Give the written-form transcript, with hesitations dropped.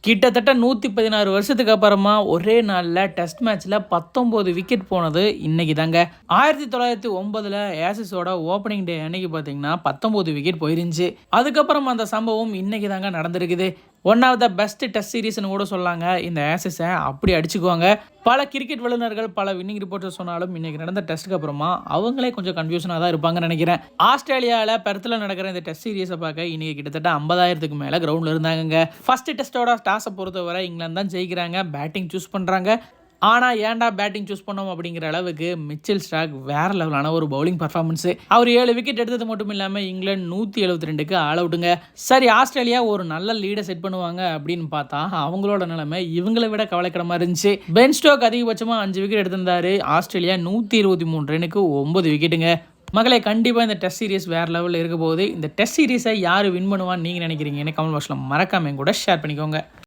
கிட்டத்தட்ட 116 வருஷத்துக்கு அப்புறமா ஒரே நாளில் டெஸ்ட் மேட்ச்சில் 19 விக்கெட் போனது இன்னைக்கு தாங்க. 1909 ஏசிஸோட ஓப்பனிங் டே அன்னைக்கு பார்த்தீங்கன்னா 19 விக்கெட் போயிருந்துச்சு. அதுக்கப்புறம் அந்த சம்பவம் இன்னைக்கு தாங்க நடந்திருக்குது. One of the best test சீரீஸ்னு கூட சொல்லாங்க. இந்த ஏசிஸை அப்படி அடிச்சுக்குவாங்க. பல கிரிக்கெட் வல்லுநர்கள் பல வின்னிங் ரிப்போர்ட்டர் சொன்னாலும் இன்னைக்கு நடந்த டெஸ்ட்டுக்கு அப்புறமா அவங்களே கொஞ்சம் கன்ஃபியூஷனாக தான் இருப்பாங்கன்னு நினைக்கிறேன். ஆஸ்திரேலியாவில் பெர்த்தில் நடக்கிற இந்த டெஸ்ட் சீரீஸை பார்க்க இன்னைக்கு கிட்டத்தட்ட 50,000க்கு மேலே கிரவுண்டில் இருந்தாங்க. ஃபர்ஸ்ட் டெஸ்ட்டோட டாஸை பொறுத்தவரை இங்கிலாந்து தான் ஜெயிக்கிறாங்க. பேட்டிங் சூஸ் பண்ணுறாங்க. ஆனால் ஏன்டா பேட்டிங் சூஸ் பண்ணோம் அப்படிங்கிற அளவுக்கு மிச்சல் ஸ்டார்க் வேற லெவலான ஒரு பவுலிங் பர்ஃபார்மன்ஸு. அவர் 7 விக்கெட் எடுத்தது மட்டும் இல்லாமல் இங்கிலாந்து 172க்கு ஆல் அவுட்டுங்க. சரி, ஆஸ்திரேலியா ஒரு நல்ல லீடை செட் பண்ணுவாங்க அப்படின்னு பார்த்தா அவங்களோட நிலைமை இவங்களை விட கவலைக்கிடமா இருந்துச்சு. பென் ஸ்டோக் அதிகபட்சமாக 5 விக்கெட் எடுத்திருந்தாரு. ஆஸ்திரேலியா 123 ரனுக்கு 9 விக்கெட்டுங்க. மகளே, கண்டிப்பாக இந்த டெஸ்ட் சீரிஸ் வேறு லெவலில் இருக்க போகுது. இந்த டெஸ்ட் சீரிஸை யார் வின் பண்ணுவான்னு நீங்கள் நினைக்கிறீங்கன்னு கமெண்ட் பாக்ஸில் மறக்காம கூட ஷேர் பண்ணிக்கோங்க.